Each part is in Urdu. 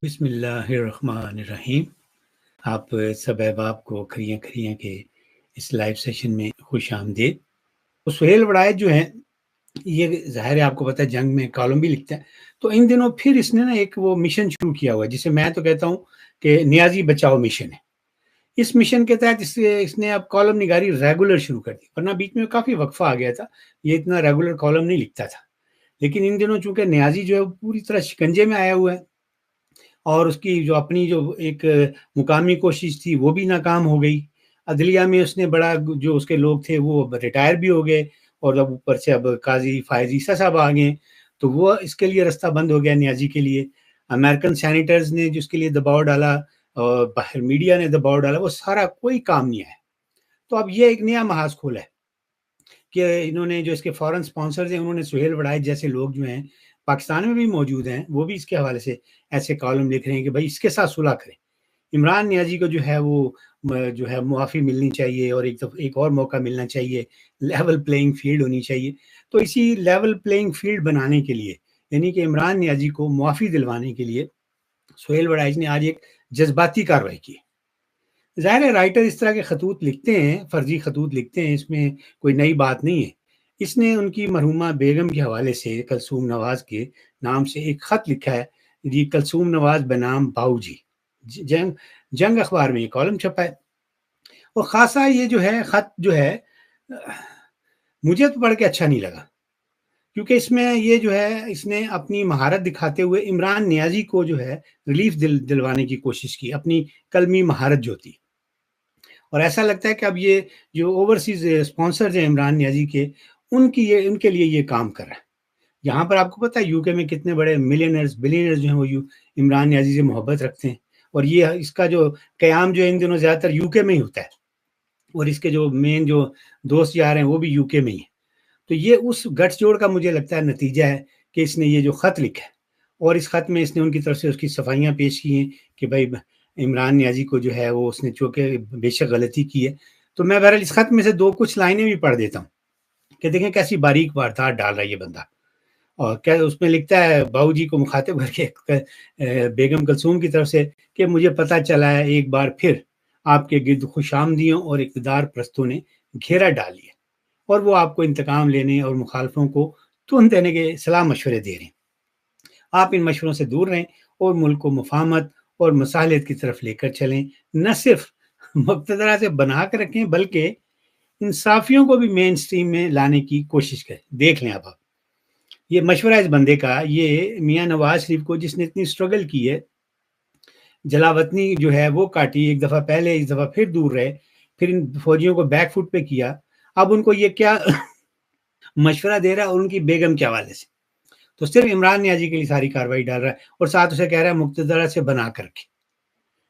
بسم اللہ الرحمن الرحیم۔ آپ سب احباب کو کھریاں کے اس لائیو سیشن میں خوش آمدید۔ تو سہیل وڑائچ جو ہے یہ ظاہر ہے آپ کو پتہ ہے جنگ میں کالم بھی لکھتا ہے، تو ان دنوں پھر اس نے نا ایک وہ مشن شروع کیا ہوا ہے جسے میں تو کہتا ہوں کہ نیازی بچاؤ مشن ہے۔ اس مشن کے تحت اس نے اب کالم نگاری ریگولر شروع کر دی، ورنہ بیچ میں کافی وقفہ آ گیا تھا، یہ اتنا ریگولر کالم نہیں لکھتا تھا، لیکن ان دنوں چونکہ نیازی جو ہے وہ پوری طرح شکنجے میں آیا ہوا ہے اور اس کی جو اپنی جو ایک مقامی کوشش تھی وہ بھی ناکام ہو گئی۔ عدلیہ میں اس نے بڑا جو اس کے لوگ تھے وہ ریٹائر بھی ہو گئے، اور اب اوپر سے اب قاضی فائز عیسیٰ صاحب آ گئے، تو وہ اس کے لیے رستہ بند ہو گیا نیازی کے لیے۔ امریکن سینیٹرز نے جس کے لیے دباؤ ڈالا اور باہر میڈیا نے دباؤ ڈالا، وہ سارا کوئی کام نہیں آیا۔ تو اب یہ ایک نیا محاذ کھولا ہے کہ انہوں نے جو اس کے فورن سپانسرز ہیں انہوں نے سہیل وڑائچ جیسے لوگ جو ہیں پاکستان میں بھی موجود ہیں، وہ بھی اس کے حوالے سے ایسے کالم لکھ رہے ہیں کہ بھائی اس کے ساتھ صلح کریں، عمران نیازی کو جو ہے وہ جو ہے معافی ملنی چاہیے اور ایک اور موقع ملنا چاہیے، لیول پلینگ فیلڈ ہونی چاہیے۔ تو اسی لیول پلینگ فیلڈ بنانے کے لیے، یعنی کہ عمران نیازی کو معافی دلوانے کے لیے سہیل وڑائچ نے آج ایک جذباتی کارروائی کی۔ ظاہر ہے رائٹر اس طرح کے خطوط لکھتے ہیں، فرضی خطوط لکھتے ہیں، اس میں کوئی نئی بات نہیں ہے۔ اس نے ان کی مرحومہ بیگم کے حوالے سے کلثوم نواز کے نام سے ایک خط لکھا ہے، جی کلثوم نواز بنام باؤ جی، جنگ اخبار میں یہ کالم چھپا ہے۔ اور خاصا یہ جو ہے خط جو ہے مجھے تو پڑھ کے اچھا نہیں لگا، کیونکہ اس میں یہ جو ہے اس نے اپنی مہارت دکھاتے ہوئے عمران نیازی کو جو ہے ریلیف دلوانے کی کوشش کی، اپنی قلمی مہارت جو تھی۔ اور ایسا لگتا ہے کہ اب یہ جو اوورسیز اسپانسرز ہیں عمران نیازی کے، ان کے لیے یہ کام کر رہا ہے۔ یہاں پر آپ کو پتہ ہے یو کے میں کتنے بڑے ملینئرز بلینئرز جو ہیں وہ عمران نیازی سے محبت رکھتے ہیں، اور یہ اس کا جو قیام جو ان دنوں زیادہ تر یو کے میں ہی ہوتا ہے، اور اس کے جو مین جو دوست یار ہیں وہ بھی یو کے میں ہی ہیں۔ تو یہ اس گٹھ جوڑ کا مجھے لگتا ہے نتیجہ ہے کہ اس نے یہ جو خط لکھا ہے، اور اس خط میں اس نے ان کی طرف سے اس کی صفائیاں پیش کی ہیں کہ بھائی عمران نیازی کو جو ہے وہ اس نے چونکہ بے شک غلطی کی ہے۔ تو میں بہرحال اس خط میں سے کچھ لائنیں بھی پڑھ دیتا ہوں کہ دیکھیں کیسی باریک واردات ڈال رہا ہے یہ بندہ۔ اور کیا اس میں لکھتا ہے باؤ جی کو مخاطب کر کے بیگم کلثوم کی طرف سے کہ مجھے پتہ چلا ہے ایک بار پھر آپ کے گرد خوش آمدیوں اور اقتدار پرستوں نے گھیرا ڈال لیا، اور وہ آپ کو انتقام لینے اور مخالفوں کو تون دینے کے صلاح مشورے دے رہے ہیں۔ آپ ان مشوروں سے دور رہیں اور ملک کو مفاہمت اور مصالحت کی طرف لے کر چلیں، نہ صرف مقتدرہ سے بنا کر رکھیں بلکہ انصافیوں کو بھی مین سٹریم میں لانے کی کوشش کریں۔ دیکھ لیں اب آپ یہ مشورہ اس بندے کا، یہ میاں نواز شریف کو جس نے اتنی سٹرگل کی ہے، جلاوطنی جو ہے وہ کاٹی، ایک دفعہ پہلے اس دفعہ پھر دور رہے، پھر ان فوجیوں کو بیک فٹ پہ کیا، اب ان کو یہ کیا مشورہ دے رہا ہے ان کی بیگم کے حوالے سے، تو صرف عمران نیازی کے لیے ساری کارروائی ڈال رہا ہے، اور ساتھ اسے کہہ رہا ہے مقتدرہ سے بنا کر کے،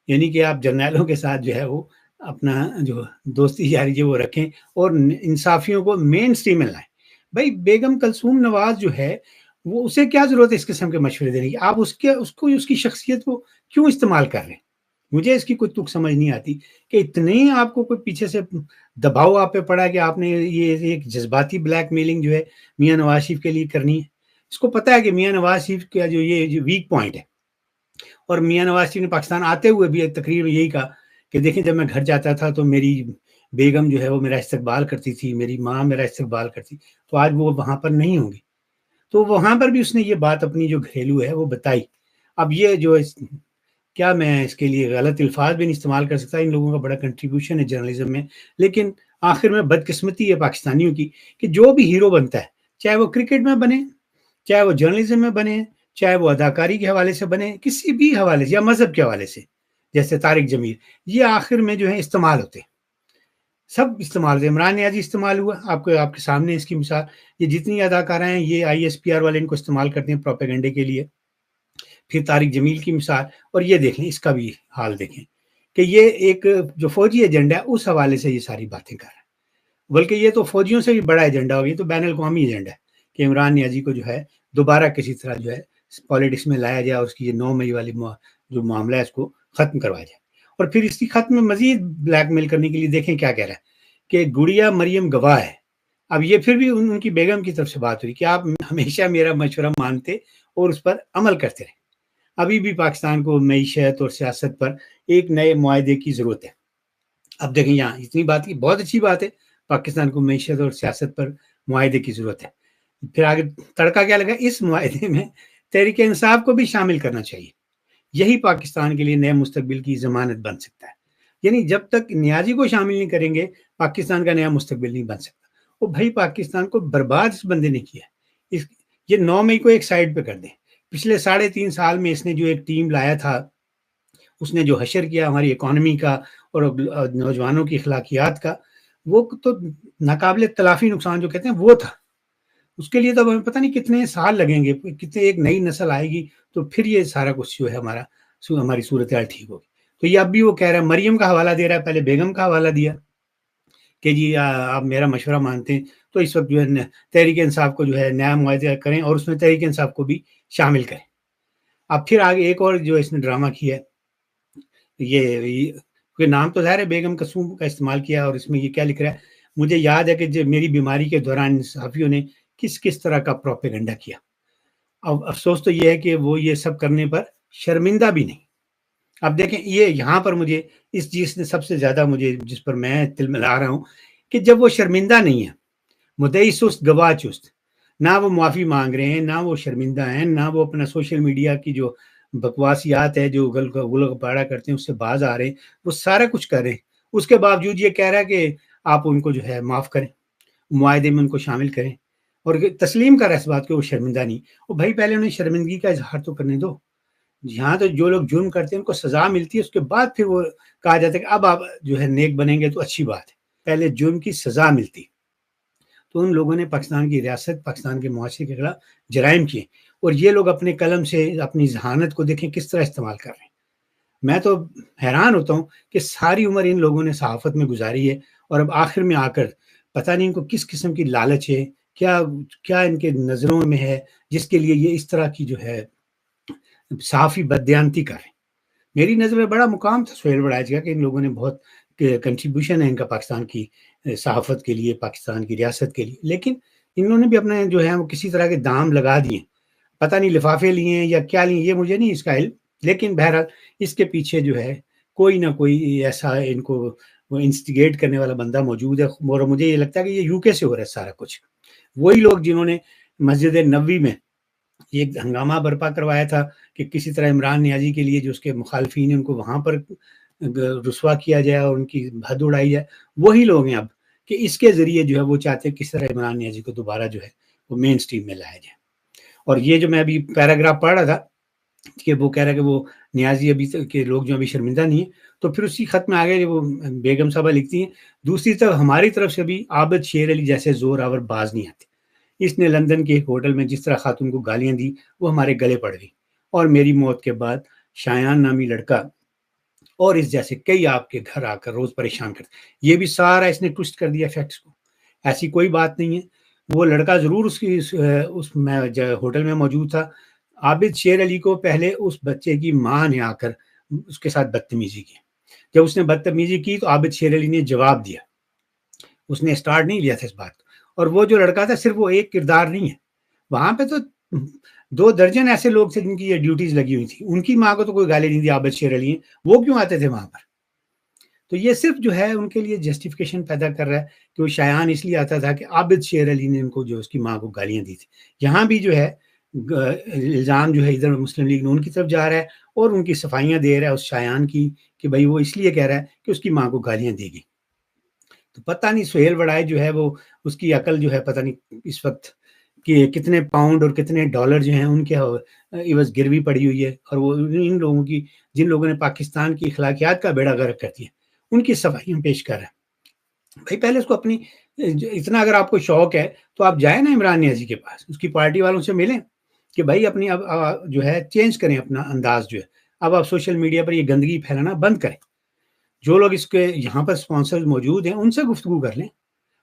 یعنی کہ آپ جرنیلوں کے ساتھ جو ہے وہ اپنا جو دوستی یاری جو وہ رکھیں اور انصافیوں کو مین سٹریم میں لائیں۔ بھائی بیگم کلثوم نواز جو ہے وہ اسے کیا ضرورت ہے اس قسم کے مشورے دینے کی؟ آپ اس کی شخصیت کو کیوں استعمال کر رہے ہیں؟ مجھے اس کی کوئی تک سمجھ نہیں آتی کہ اتنے آپ کو کوئی پیچھے سے دباؤ آپ پہ پڑا کہ آپ نے یہ ایک جذباتی بلیک میلنگ جو ہے میاں نواز شریف کے لیے کرنی ہے۔ اس کو پتہ ہے کہ میاں نواز شریف کا جو یہ ویک پوائنٹ ہے، اور میاں نواز شریف نے پاکستان آتے ہوئے بھی ایک تقریر میں یہی کہا کہ دیکھیں جب میں گھر جاتا تھا تو میری بیگم جو ہے وہ میرا استقبال کرتی تھی، میری ماں میرا استقبال کرتی، تو آج وہ وہاں پر نہیں ہوں گی۔ تو وہاں پر بھی اس نے یہ بات اپنی جو گھریلو ہے وہ بتائی۔ اب یہ جو کیا میں اس کے لیے غلط الفاظ بھی نہیں استعمال کر سکتا، ان لوگوں کا بڑا کنٹریبیوشن ہے جرنلزم میں، لیکن آخر میں بدقسمتی ہے پاکستانیوں کی کہ جو بھی ہیرو بنتا ہے، چاہے وہ کرکٹ میں بنے، چاہے وہ جرنلزم میں بنے، چاہے وہ اداکاری کے حوالے سے بنے، کسی بھی حوالے سے یا مذہب کے حوالے سے، جیسے طارق جمیل، یہ آخر میں جو ہے استعمال ہوتے ہیں، سب استعمال ہوتے ہیں۔ عمران نیازی استعمال ہوا، آپ کے سامنے اس کی مثال، یہ جتنی اداکارہ ہیں یہ ISPR والے ان کو استعمال کرتے ہیں پروپیگنڈے کے لیے۔ پھر طارق جمیل کی مثال، اور یہ دیکھیں اس کا بھی حال دیکھیں کہ یہ ایک جو فوجی ایجنڈا ہے اس حوالے سے یہ ساری باتیں کر رہا ہے، بلکہ یہ تو فوجیوں سے بھی بڑا ایجنڈا ہو گیا، تو بین الاقوامی ایجنڈا ہے کہ عمران نیازی کو جو ہے دوبارہ کسی طرح جو ہے پالیٹکس میں لایا جائے، اس کی یہ 9 مئی والی جو معاملہ ہے اس کو ختم کروایا جائے۔ اور پھر اس کی ختم میں مزید بلیک میل کرنے کے لیے دیکھیں کیا کہہ رہا ہے کہ گڑیا مریم گواہ ہے۔ اب یہ پھر بھی ان کی بیگم کی طرف سے بات ہوئی کہ آپ ہمیشہ میرا مشورہ مانتے اور اس پر عمل کرتے رہے۔ ابھی بھی پاکستان کو معیشت اور سیاست پر ایک نئے معاہدے کی ضرورت ہے۔ اب دیکھیں یہاں اتنی بات کی، بہت اچھی بات ہے، پاکستان کو معیشت اور سیاست پر معاہدے کی ضرورت ہے۔ پھر آگے تڑکا کیا لگا، اس معاہدے میں تحریک انصاف کو بھی شامل کرنا چاہیے، یہی پاکستان کے لیے نئے مستقبل کی ضمانت بن سکتا ہے۔ یعنی جب تک نیازی کو شامل نہیں کریں گے، پاکستان کا نیا مستقبل نہیں بن سکتا۔ وہ بھائی پاکستان کو برباد اس بندے نے کیا ہے۔ یہ 9 مئی کو ایک سائڈ پہ کر دیں، پچھلے 3.5 سال میں اس نے جو ایک ٹیم لایا تھا، اس نے جو حشر کیا ہماری اکانومی کا اور نوجوانوں کی اخلاقیات کا، وہ تو ناقابل تلافی نقصان جو کہتے ہیں وہ تھا۔ اس کے لیے تو ہمیں پتہ نہیں کتنے سال لگیں گے، کتنے ایک نئی نسل آئے گی تو پھر یہ سارا کچھ جو ہے ہماری صورتحال ٹھیک ہوگی۔ تو یہ اب بھی وہ کہہ رہا ہے، مریم کا حوالہ دے رہا ہے، پہلے بیگم کا حوالہ دیا کہ جی آپ میرا مشورہ مانتے ہیں تو اس وقت جو ہے تحریک انصاف کو جو ہے نیا معاہدہ کریں اور اس میں تحریک انصاف کو بھی شامل کریں۔ اب پھر آگے ایک اور جو اس نے ڈرامہ کیا ہے، یہ نام تو ظاہر ہے بیگم کسوم کا استعمال کیا، اور اس میں یہ کیا لکھ رہا ہے، مجھے یاد ہے کہ جب میری بیماری کے دوران صحافیوں نے کس طرح کا پروپیگنڈا کیا۔ اب افسوس تو یہ ہے کہ وہ یہ سب کرنے پر شرمندہ بھی نہیں۔ اب دیکھیں یہ یہاں پر مجھے اس چیز نے سب سے زیادہ جس پر میں دل میں لا رہا ہوں کہ جب وہ شرمندہ نہیں ہے، مدعی سست گواہ چست، نہ وہ معافی مانگ رہے ہیں، نہ وہ شرمندہ ہیں، نہ وہ اپنا سوشل میڈیا کی جو بکواسیات ہے جو گل پاڑا کرتے ہیں اس سے باز آ رہے ہیں، وہ سارا کچھ کر رہے ہیں، اس کے باوجود یہ کہہ رہا ہے کہ آپ ان کو جو ہے معاف کریں، معاہدے میں ان کو شامل کریں، اور تسلیم کر رہا ہے اس بات کو وہ شرمندہ نہیں۔ وہ بھائی پہلے انہیں شرمندگی کا اظہار تو کرنے دو۔ یہاں تو جو لوگ جرم کرتے ہیں ان کو سزا ملتی ہے، اس کے بعد پھر وہ کہا جاتا ہے کہ اب آپ جو ہے نیک بنیں گے تو اچھی بات ہے، پہلے جرم کی سزا ملتی۔ تو ان لوگوں نے پاکستان کی ریاست، پاکستان کے معاشرے کے خلاف جرائم کیے، اور یہ لوگ اپنے قلم سے اپنی ذہانت کو دیکھیں کس طرح استعمال کر رہے ہیں۔ میں تو حیران ہوتا ہوں کہ ساری عمر ان لوگوں نے صحافت میں گزاری ہے، اور اب آخر میں آ کر پتہ نہیں ان کو کس قسم کی لالچ ہے، کیا ان کے نظروں میں ہے جس کے لیے یہ اس طرح کی جو ہے صحافی بددیانتی کر رہے ہیں۔ میری نظر میں بڑا مقام تھا سہیل وڑائچ کا کہ ان لوگوں نے بہت کنٹریبیوشن ہے ان کا پاکستان کی صحافت کے لیے، پاکستان کی ریاست کے لیے، لیکن انہوں نے بھی اپنے جو ہے وہ کسی طرح کے دام لگا دیے، پتہ نہیں لفافے لیے ہیں یا کیا لیے، یہ مجھے نہیں اس کا علم، لیکن بہرحال اس کے پیچھے جو ہے کوئی نہ کوئی ایسا ان کو وہ انسٹیگیٹ کرنے والا بندہ موجود ہے، اور مجھے یہ لگتا ہے کہ یہ یو کے سے ہو رہا ہے سارا کچھ۔ وہی لوگ جنہوں نے مسجد نبوی میں ایک ہنگامہ برپا کروایا تھا کہ کسی طرح عمران نیازی کے لیے جو اس کے مخالفین ہیں ان کو وہاں پر رسوا کیا جائے اور ان کی حد اڑائی جائے، وہی لوگ ہیں اب کہ اس کے ذریعے جو ہے وہ چاہتے ہیں کس طرح عمران نیازی کو دوبارہ جو ہے وہ مین سٹریم میں لایا جائے۔ اور یہ جو میں ابھی پیراگراف پڑھ رہا تھا کہ وہ کہہ رہا ہے کہ وہ نیازی ابھی کے لوگ جو ابھی شرمندہ نہیں ہیں، تو پھر اسی خط میں آگے وہ بیگم صاحبہ لکھتی ہیں، دوسری طرف ہماری طرف سے بھی عابد شیر علی جیسے زور آور باز نہیں آتے۔ اس نے لندن کے ایک ہوٹل میں جس طرح خاتون کو گالیاں دی وہ ہمارے گلے پڑ گئی، اور میری موت کے بعد شایان نامی لڑکا اور اس جیسے کئی آپ کے گھر آ کر روز پریشان کرتے۔ یہ بھی سارا اس نے ٹوسٹ کر دیا فیکٹس کو، ایسی کوئی بات نہیں ہے۔ وہ لڑکا ضرور اس میں ہوٹل میں موجود تھا۔ عابد شیر علی کو پہلے اس بچے کی ماں نے آ کر اس کے ساتھ بدتمیزی کی۔ جب اس نے بدتمیزی کی تو عابد شیر علی نے جواب دیا، اس نے اسٹارٹ نہیں لیا تھا اس بات کو۔ اور وہ جو لڑکا تھا صرف وہ ایک کردار نہیں ہے، وہاں پہ تو 2 درجن ایسے لوگ تھے جن کی یہ ڈیوٹیز لگی ہوئی تھی۔ ان کی ماں کو تو کوئی گالی نہیں دی عابد شیر علی، وہ کیوں آتے تھے وہاں پر؟ تو یہ صرف جو ہے ان کے لیے جسٹیفیکیشن پیدا کر رہا ہے کہ وہ شایان اس لیے آتا تھا کہ عابد شیر علی نے ان کو جو اس کی ماں کو گالیاں دی تھی۔ یہاں بھی جو ہے الزام جو ہے ادھر مسلم لیگ نے ان کی طرف جا رہا ہے اور ان کی صفائیاں دے رہا ہے اس شایان کی کہ بھائی وہ اس لیے کہہ رہا ہے کہ اس کی ماں کو گالیاں دے گی۔ تو پتہ نہیں سہیل وڑائچ جو ہے وہ اس کی عقل جو ہے پتہ نہیں اس وقت کہ کتنے پاؤنڈ اور کتنے ڈالر جو ہیں ان کے عوض گروی پڑی ہوئی ہے، اور وہ ان لوگوں کی جن لوگوں نے پاکستان کی اخلاقیات کا بیڑا غرق کر دیا ان کی صفائیاں پیش کر رہا ہے۔ بھائی پہلے اس کو اپنی اتنا اگر آپ کو شوق ہے تو آپ جائیں نا عمران نیازی کے پاس، اس کی پارٹی والوں سے ملیں کہ بھائی اپنی اب جو ہے چینج کریں اپنا انداز جو ہے، اب آپ سوشل میڈیا پر یہ گندگی پھیلانا بند کریں۔ جو لوگ اس کے یہاں پر سپانسر موجود ہیں ان سے گفتگو کر لیں۔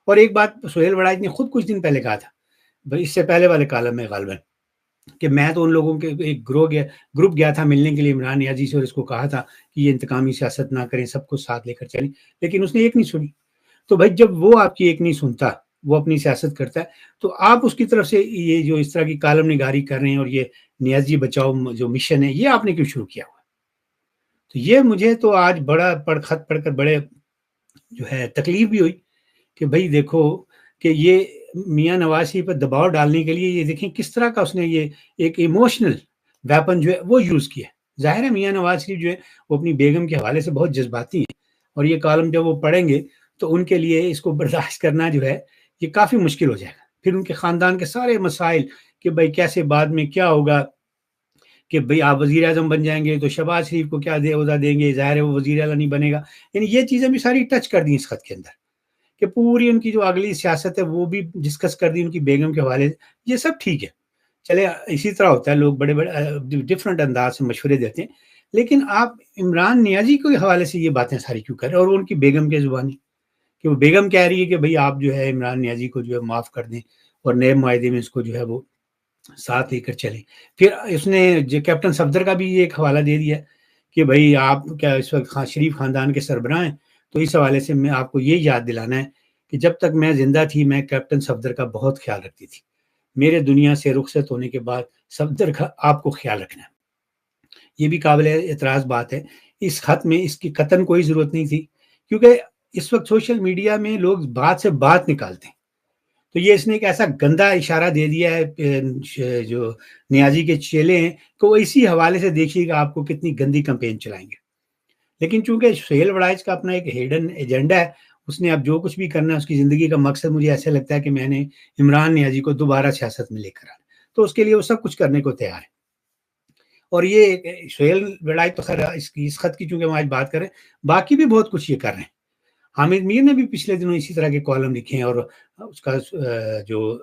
اور ایک بات سہیل وڑائچ نے خود کچھ دن پہلے کہا تھا، اس سے پہلے والے کالم میں غالباً، کہ میں تو ان لوگوں کے ایک گروپ گیا تھا ملنے کے لیے عمران نیازی سے، اور اس کو کہا تھا کہ یہ انتقامی سیاست نہ کریں، سب کو ساتھ لے کر چلیں، لیکن اس نے ایک نہیں سنی۔ تو بھائی جب وہ آپ کی ایک نہیں سنتا، وہ اپنی سیاست کرتا ہے، تو آپ اس کی طرف سے یہ جو اس طرح کی کالم نگاری کر رہے ہیں اور یہ نیازی بچاؤ جو مشن ہے یہ آپ نے کیوں شروع کیا ہوا؟ تو یہ مجھے تو آج بڑا خط پڑھ کر بڑے جو ہے تکلیف بھی ہوئی کہ بھائی دیکھو کہ یہ میاں نواز شریف پر دباؤ ڈالنے کے لیے یہ دیکھیں کس طرح کا اس نے یہ ایک ایموشنل ویپن جو ہے وہ یوز کیا. ظاہر ہے میاں نواز شریف جو ہے وہ اپنی بیگم کے حوالے سے بہت جذباتی ہیں، اور یہ کالم جب وہ پڑھیں گے تو ان کے لیے اس کو برداشت کرنا جو ہے یہ کافی مشکل ہو جائے گا. پھر ان کے خاندان کے سارے مسائل کہ بھائی کیسے بعد میں کیا ہوگا، کہ بھئی آپ وزیر اعظم بن جائیں گے تو شہباز شریف کو کیا عہدہ دیں گے، ظاہر ہے وہ وزیر اعلیٰ نہیں بنے گا. یعنی یہ چیزیں بھی ساری ٹچ کر دی اس خط کے اندر کہ پوری ان کی جو اگلی سیاست ہے وہ بھی ڈسکس کر دی ان کی بیگم کے حوالے سے. یہ سب ٹھیک ہے، چلے اسی طرح ہوتا ہے، لوگ بڑے بڑے ڈفرینٹ انداز سے مشورے دیتے ہیں، لیکن آپ عمران نیازی کے حوالے سے یہ باتیں ساری کیوں کر رہے ہیں، اور ان کی بیگم کے زبانی کہ وہ بیگم کہہ رہی ہے کہ بھئی آپ جو ہے عمران نیازی کو جو ہے معاف کر دیں اور نئے معاہدے میں اس کو جو ہے وہ ساتھ لے کر چلیں. پھر اس نے جو کیپٹن صفدر کا بھی ایک حوالہ دے دیا کہ بھئی آپ کیا اس وقت شریف خاندان کے سربراہ ہیں، تو اس حوالے سے میں آپ کو یہ یاد دلانا ہے کہ جب تک میں زندہ تھی میں کیپٹن صفدر کا بہت خیال رکھتی تھی، میرے دنیا سے رخصت ہونے کے بعد صفدر کا آپ کو خیال رکھنا ہے. یہ بھی قابل اعتراض بات ہے. اس خط میں اس کی قطعاً کوئی ضرورت نہیں تھی، کیونکہ اس وقت سوشل میڈیا میں لوگ بات سے بات نکالتے ہیں. تو یہ اس نے ایک ایسا گندا اشارہ دے دیا ہے جو نیازی کے چیلے ہیں کہ وہ اسی حوالے سے دیکھیے گا آپ کو کتنی گندی کمپین چلائیں گے. لیکن چونکہ سہیل وڑائچ کا اپنا ایک ہیڈن ایجنڈا ہے، اس نے اب جو کچھ بھی کرنا ہے، اس کی زندگی کا مقصد مجھے ایسا لگتا ہے کہ میں نے عمران نیازی کو دوبارہ سیاست میں لے کر آنا، تو اس کے لیے وہ سب کچھ کرنے کو تیار ہے. اور یہ سہیل وڑائچ تو خیر اس خط کی چونکہ ہم آج بات کریں، باقی بھی بہت کچھ یہ کر رہے ہیں. حامد میر نے بھی پچھلے دنوں اسی طرح کے کالم لکھے ہیں، اور اس کا جو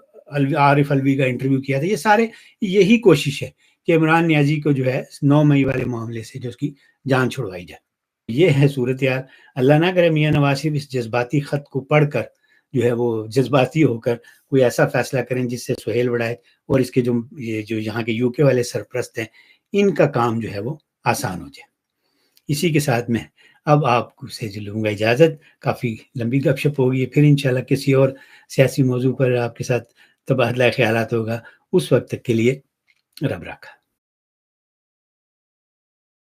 عارف الوی کا انٹرویو کیا تھا، یہ سارے یہی کوشش ہے کہ عمران نیازی کو جو ہے 9 مئی والے معاملے سے جو اس کی جان چھڑوائی جائے. یہ ہے صورتحال. اللہ نہ کرے میاں نواز شریف اس جذباتی خط کو پڑھ کر جو ہے وہ جذباتی ہو کر کوئی ایسا فیصلہ کریں جس سے سہیل وڑائچ اور اس کے جو یہاں کے یو کے والے سرپرست ہیں ان کا کام جو ہے وہ آسان ہو جائے. اسی کے ساتھ میں اب آپ سے لوں گا اجازت. کافی لمبی گپ شپ ہوگی، پھر انشاءاللہ کسی اور سیاسی موضوع پر آپ کے ساتھ تبادلہ خیالات ہوگا. اس وقت تک کے لیے رب رکھا.